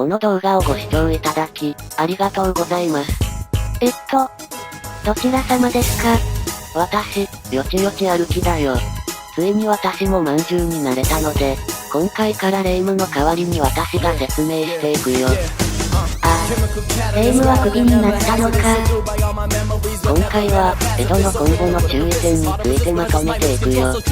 この動画をご視聴いただき、ありがとうございます。どちら様ですか？私、よちよち歩きだよ。ついに私もまんじゅうになれたので、今回から霊夢の代わりに私が説明していくよ。霊夢はクビになったのか。今回は、江戸のコンボの注意点についてまとめていくよ。そうい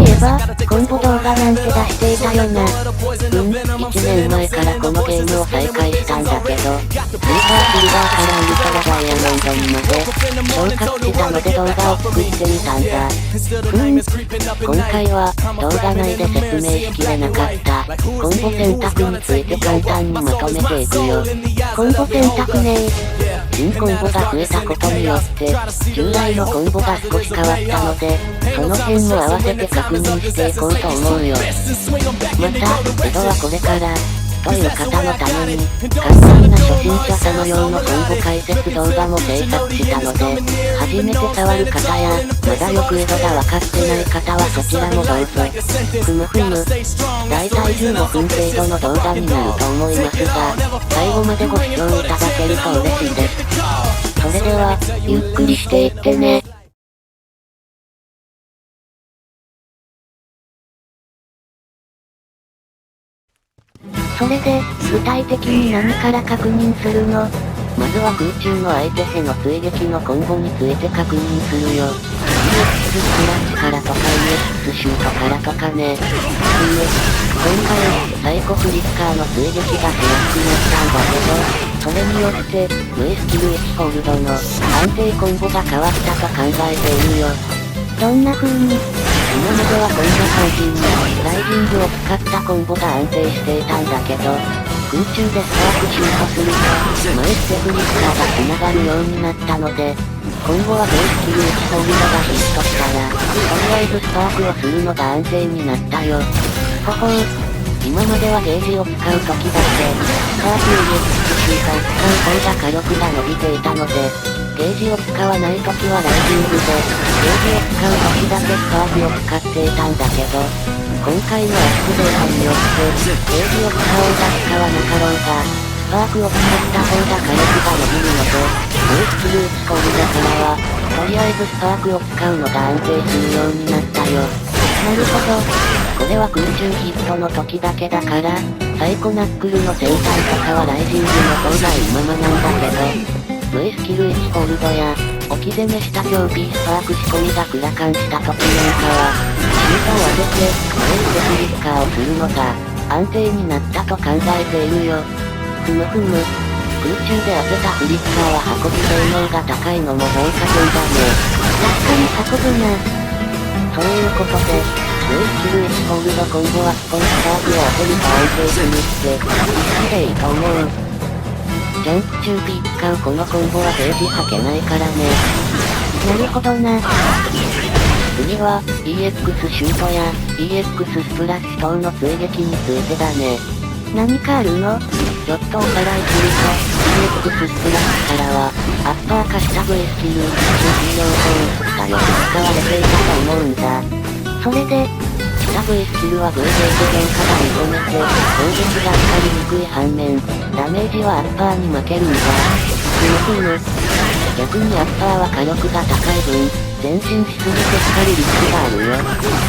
えば、コンボ動画なんて出していたよな。1年前からこのゲームを再開したんだけど、スーパーシルバーからウルトラダイヤモンドにまで、昇格したので動画を作ってみたんだ。今回は、動画内で説明しきれなかった、コンボ選択について簡単にまとめていくよ。コンボ選択ね。新コンボが増えたことによって、従来のコンボが少し変わったので、その辺も合わせて確認していこうと思うよ。また、江戸はこれから、という方のために、簡単な初心者様用のコンボ解説動画も制作したので、初めて触る方や、まだよく江戸が分かってない方はそちらもどうぞ。ふむふむ。だいたい15分程度の動画になると思いますが、最後までご視聴いただけると嬉しいです。それでは、ゆっくりしていってね。それで、具体的に何から確認するの？まずは空中の相手への追撃のコンボについて確認するよ。EX スプラッシュからとか EX シュートからとかね。今回、サイコフリッカーの追撃がしやすくなったんだけど、それによって、V スキル1ホールドの安定コンボが変わったと考えているよ。どんな風に？今まではこんな感じに、ライジングを使ったコンボが安定していたんだけど、空中でスパークシュートすると、前ステフリッカーが繋がるようになったので、今後はベースキル1ホールドがヒットしたら、とりあえずスパークをするのが安定になったよ。ほほう。今まではゲージを使う時だけ、スパーク EX シュートを使う方が火力が伸びていたので、ゲージを使わない時はライジングで、ゲージを使う時だけスパークを使っていたんだけど、今回のアップデートによって、ゲージを使おうが使わなかろうが、スパークを使った方が火力が伸びるので、ブースキル打ち込みだからは、とりあえずスパークを使うのが安定するようになったよ。なるほど。これは空中ヒットの時だけだから、サイコナックルの生産とかはライジングの方がいいままなんだけど、V スキル1ホールドや、置き攻めした強 P スパーク仕込みがクラカンした時なんかは、シュートを当てて、前ステフリッカーをするのが、安定になったと考えているよ。ふむふむ。空中で当てたフリッカーは運び性能が高いのも評価点だね。確かに運ぶな。そういうことで、V スキル1ホールドコンボはスポンスパークを当てると安定するって、意識でいいと思う。ジャンプ中 P 使うこのコンボはゲージ吐けないからね。なるほどな。次は、EX シュートや、EX スプラッシュ等の追撃についてだね。何かあるの？ちょっとおさらいすると、EX スプラッシュからは、アッパー化した V スキル、2両方がよく使われていたと思うんだ。それで、下 V スキルは V ゲージ変化が認めて、攻撃がかかりにくい反面、ダメージはアッパーに負けるんだ。ふむふむ。逆にアッパーは火力が高い分、前進しすぎて光るリスクがあるよ。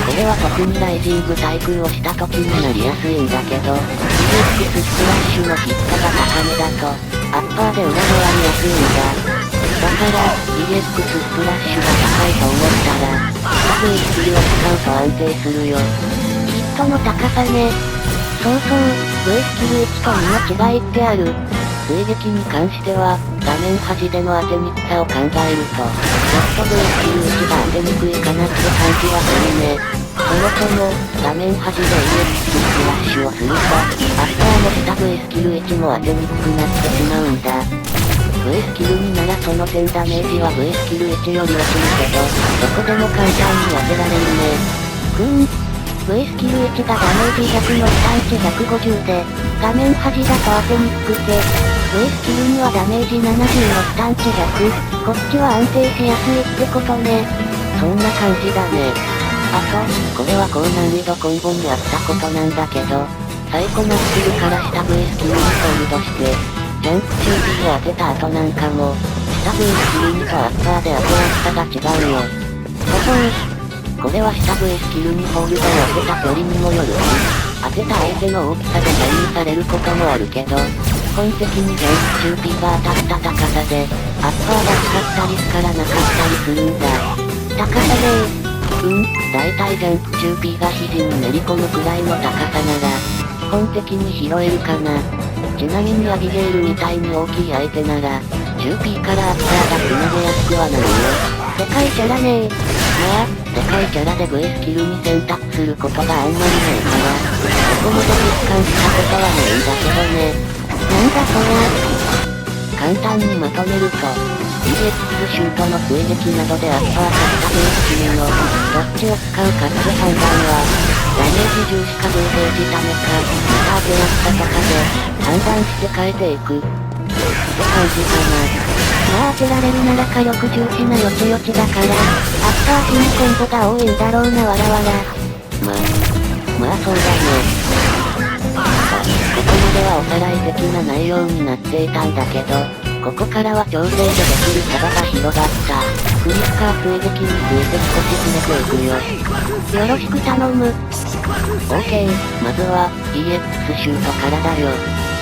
これは特にライジング対空をした時になりやすいんだけど、EX スプラッシュのヒットが高めだと、アッパーで裏回りやすいんだ。だから、EX スプラッシュが高いと思ったら、下 V スキルを使うと安定するよ。ヒットの高さね。そうそう、V スキル1と2の違いってある。追撃に関しては、画面端での当てにくさを考えると、ちょっと V スキル1が当てにくいかなって感じはするね。そもそも、画面端で EX スプラッシュをすると、アッパーの下 V スキル1も当てにくくなってしまうんだ。V スキル2ならその点ダメージは V スキル1より落ちるけど、どこでも簡単に当てられるね。V スキル1がダメージ100のスタンチ150で、画面端だと当てにくくて、V スキル2はダメージ70のスタンチ100、こっちは安定しやすいってことね。そんな感じだね。あと、これは高難易度コンボにあったことなんだけど、サイコナックルから下 V スキルにホールドして、ジャンプ中 B を当てた後なんかも、下 V スキルにとアッパーで当てやすさが違うよ。これは下 V スキルにホールドを当てた距離にもよるし、当てた相手の大きさで左右されることもあるけど、基本的にジャンプ中 B が当たった高さで、アッパーが使ったりすからなかったりするんだ。高さねだいたいジャンプ中 B が肘にめり込むくらいの高さなら、基本的に拾えるかな。ちなみにアビゲールみたいに大きい相手なら、中 B からアッパーが繋げやすくはなるよ。でかいキャラねまあ、でかいキャラで V スキルに選択することがあんまりないから、ここまで実感したことはないんだけどね。なんだそ簡単にまとめると、EX シュートの追撃などでアッパーか下 V スキルの、どっちを使うかって判断は、ダメージ重視か偶兵時ためか、また当てやすさとかで、判断して変えていく。って感じかな。まあ当てられるなら火力重視なよちよちだから、アッパー死にコンボが多いんだろうなわらわら。まあそうだね。ここまではおさらい的な内容になっていたんだけど、ここからは調整でできる幅が広がった。フリスカー追撃について少し詰めていくよ。よろしく頼む。OK、まずは、EX シュートからだよ。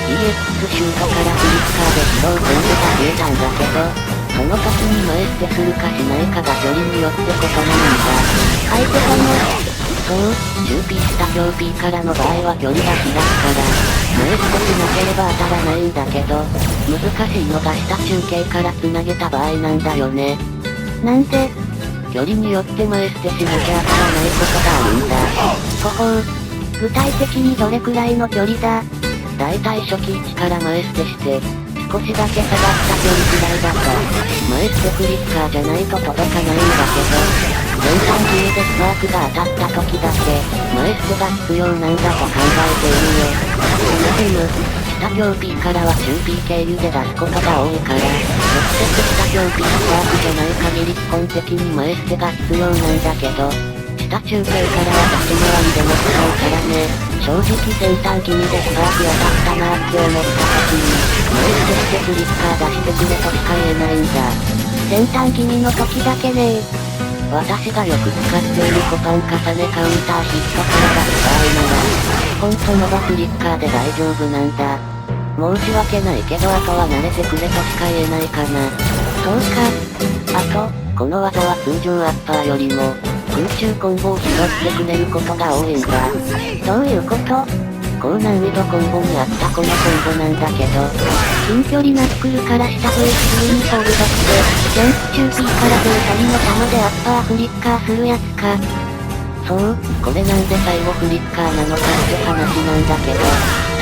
EX シュートからフリスカーで拾うコンボが増えたんだけど、その時に前捨てするかしないかが距離によって異なるんだ。相手かも。そう、中 P 下強 P からの場合は距離が開くから、前捨てしなければ当たらないんだけど、難しいのが下中継から繋げた場合なんだよね。なんで距離によって前捨てしなきゃ当たらないことがあるんだ。ほほう。具体的にどれくらいの距離だだいたい初期位置から前捨てして、少しだけ下がった距離くらいだと、前捨てフリッカーじゃないと届かないんだけど、全体切りでスパークが当たった時だけ、前捨てが必要なんだと考えているよ。この下強 P からは中 P 経由で出すことが多いから、直接下強 P スパークじゃない限り基本的に前捨てが必要なんだけど、下中継からは立ち回りでも使うからね。正直先端気味でスパーク当たったなーって思った時に、前捨てしてフリッカー出してくれとしか言えないんだ。先端気味の時だけね私がよく使っているコパン重ねカウンターヒットから出す場合なら、本当のバフリッカーで大丈夫なんだ。申し訳ないけどあとは慣れてくれとしか言えないかな。そうか。あと、この技は通常アッパーよりも、空中コンボを拾ってくれることが多いんだ。どういうこと？高難易度コンボにあったこのコンボなんだけど、近距離ナックルから下 V スキルにホールドして、ジャンプ中 P から出る谷の玉でアッパーフリッカーするやつか。そう、これなんで最後フリッカーなのかって話なんだけど、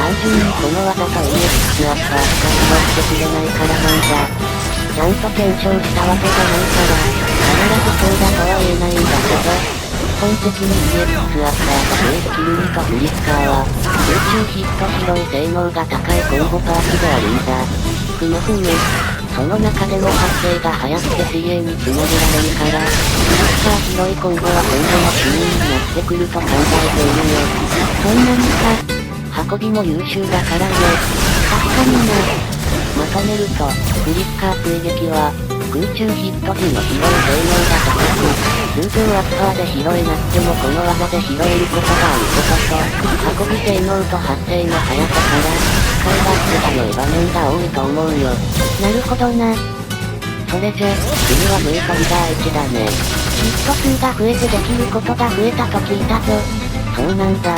単純にこの技と EX アッパーしか拾ってくれないからなんだ。ちゃんと検証したわけじゃないから、必ずそうだとは言えないんだけど、基本的に EX アッパーと V スキル2とフリッカーは、空中ヒット拾い性能が高いコンボパーツであるんだ。ふむふむ。その中でも発生が早くて CA につなげられるから、フリッカー拾いコンボは今後の主因になってくると考えているよ。そんなにか。運びも優秀だからね。確かにな。まとめると、フリッカー追撃は、空中ヒット時の拾い性能が高く、通常アッパーで拾えなくてもこの技で拾えることがあることと、運び性能と発生の速さから、使い勝手が良い場面が多いと思うよ。なるほどな。それじゃ、次は V トリガー1だね。ヒット数が増えてできることが増えたと聞いたぞ。そうなんだ。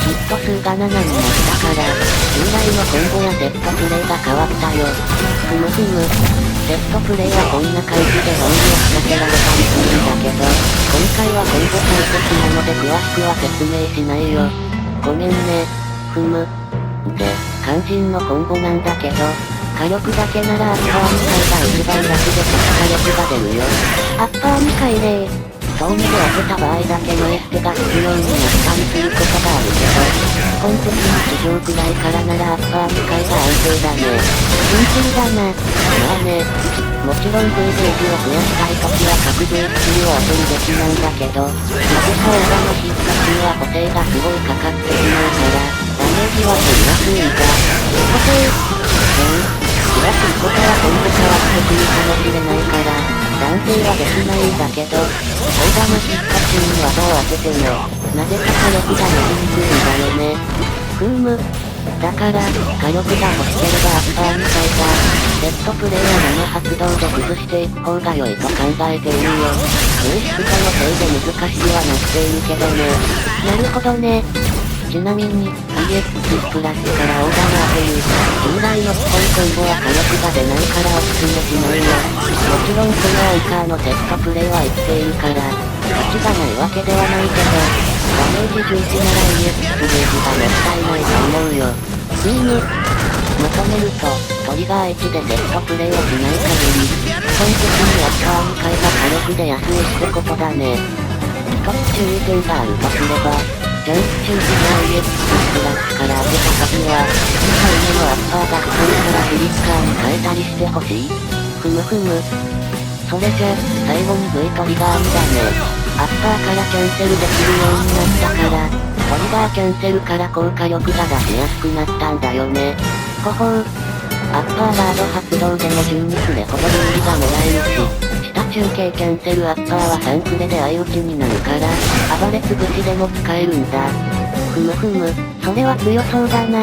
ヒット数が7になったから、従来のコンボやセットプレイが変わったよ。ふむふむ。セットプレイはこんな感じでロングを仕掛けられたりするんだけど、今回はコンボ解析なので詳しくは説明しないよ。ごめんね。ふむ。で、肝心のコンボなんだけど、火力だけならアッパー2回が一番楽で突破力が出るよ。アッパー2回ね遠目で当てた場合だけ前捨てが必要になったりすることがあるけど、基本的に地上くらいからならアッパー2回が安定だね。シンプルだな。まあね。もちろん V ゲージを増やしたいときは各 V スキルを当てるべきなんだけど、なぜかオーバーのヒット数は補正がすごいかかってしまうから、ダメージは減りやすいんだ。詳しいことは今後変わってくるかもしれないから、断定はできないんだけど、大玉ピッカチュウにはどう当てても、なぜか火力が伸びにくいんだよね。ふーむ。だから、火力が欲しければアッパーみたいだ。セットプレイや生発動で崩していく方が良いと考えているよ。無意識化のせいで難しくはなっているけどね。なるほどね。ちなみに、IX プラスから大玉当てる。従来の基本コンボは火力が出ないからおすすめしないよ。もちろんこのアンカーのセットプレイは言っているから、価値がないわけではないけど、ダメージ重視なら EX ゲージがもったいないと思うよ。チーム。まとめると、トリガー1でセットプレイをしない限り、基本的にアッパー2回が火力で安いってことだね。一つ注意点があるとすれば、ジャンプ中時の EX プラスから当てた時は、2回目のアッパーが不安からフリッカーに変えたりしてほしい。ふむふむ。それじゃ、最後に V トリガー2だね。アッパーからキャンセルできるようになったから、トリガーキャンセルから効果力が出しやすくなったんだよね。ほほう。アッパーガード発動でも12フレほど分利がもらえるし、下中継キャンセルアッパーは3フレで相打ちになるから、暴れ潰しでも使えるんだ。ふむふむ、それは強そうだな。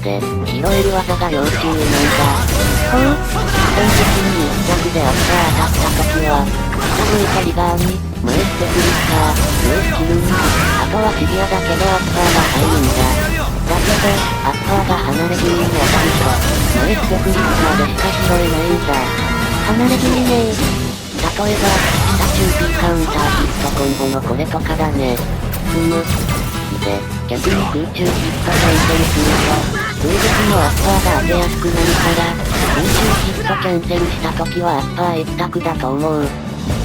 で、拾える技が要注意なんだ。ほう。基本的に1着でアッパー当たった時は、下 V トリガーに、前ステフリッカー、上スキルに、あとはシビアだけどアッパーが入るんだ。だけど、アッパーが離れ気味に当たると、前ステフリッカーでしか拾えないんだ。離れ気味ね例えば、下中 P カウンターヒットコンボのこれとかだね。ふむ。で、逆に空中ヒットキャンセルすると、空撃のアッパーが当てやすくなるから、空中ヒットキャンセルした時はアッパー一択だと思う。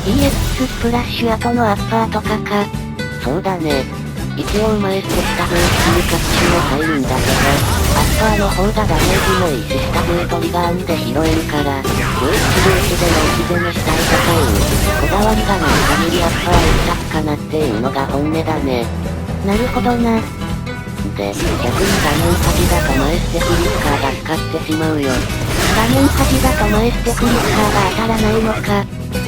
EX スプラッシュ後のアッパーとかか。そうだね。一応前捨てした分にカッシュも入るんだけど、アッパーの方がダメージもいいし下 V トリガー2で拾えるから、V スルーチでの打ち攻めしたいとかいう、こだわりがない限りアッパー一択かなっていうのが本音だね。なるほどな。で、逆に画面端だと前捨てフリッカーが光ってしまうよ。画面端だと前捨てフリッカーが当たらないのか。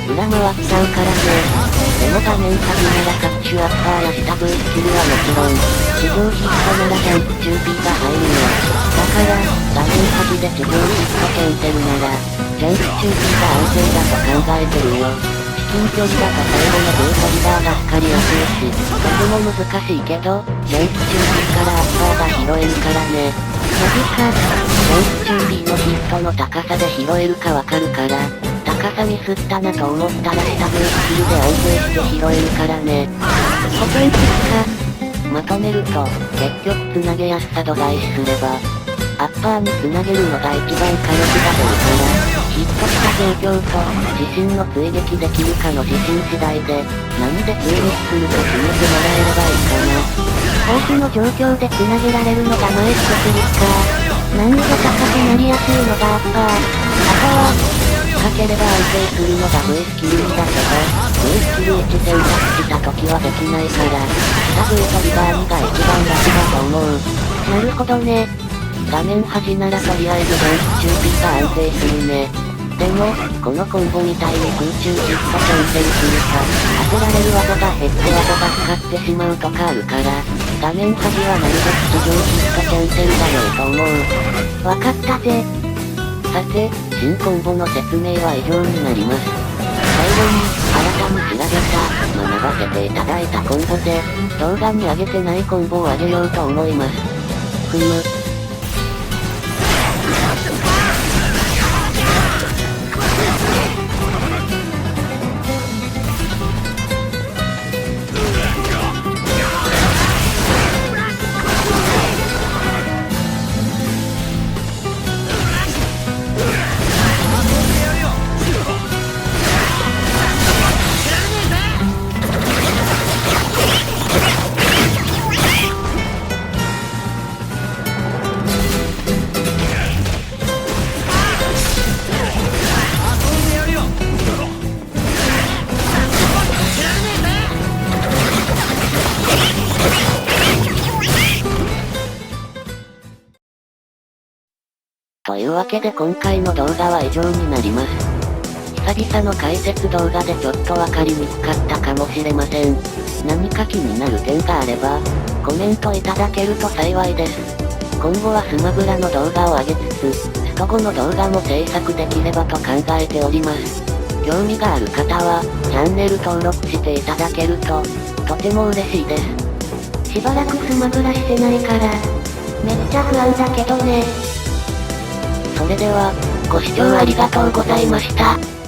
裏回っちゃうからね。でも画面端ならカッシュアッパーや下 V スキルはもちろん、地上ヒットならジャンプ中 P が入るよ。だから、画面端で地上ヒットキャンセルなら、ジャンプ中 P が安全だと考えてるよ。至近距離だと最後の V トリガーが光りやすいし、とても難しいけど、ジャンプ中 P からアッパーが拾えるからね。マジか。ジャンプ中 P のヒットの高さで拾えるかわかるから、高さミスったなと思ったら下 V スキルで安定して拾えるからね。保険適か。まとめると、結局つなげやすさ度外視すれば、アッパーにつなげるのが一番火力が出るから、ヒットした状況と、自身の追撃できるかの自信次第で、何で追撃するか決めてもらえればいいかな。放置の状況でつなげられるのが前ステフリッカー。難易度高くなりやすいのがアッパー。あとは、高ければ安定するのが V スキル2だけど、V スキル1選択した時はできないから、下 V トリガー2が一番楽だと思う。なるほどね。画面端ならとりあえずジャンプ中 P が安定するね。でも、このコンボみたいに空中ヒットキャンセルするか、当てられる技が減って技が使ってしまうとかあるから、画面端はなるべく地上ヒットキャンセルが良いと思う。わかったぜ。さて、新コンボの説明は以上になります。最後に、新たに調べた、学ばせていただいたコンボで、動画に上げてないコンボを上げようと思います。ふむ。というわけで今回の動画は以上になります。久々の解説動画でちょっとわかりにくかったかもしれません。何か気になる点があれば、コメントいただけると幸いです。今後はスマブラの動画を上げつつ、スト5の動画も制作できればと考えております。興味がある方は、チャンネル登録していただけると、とても嬉しいです。しばらくスマブラしてないから、めっちゃ不安だけどね。それでは、ご視聴ありがとうございました。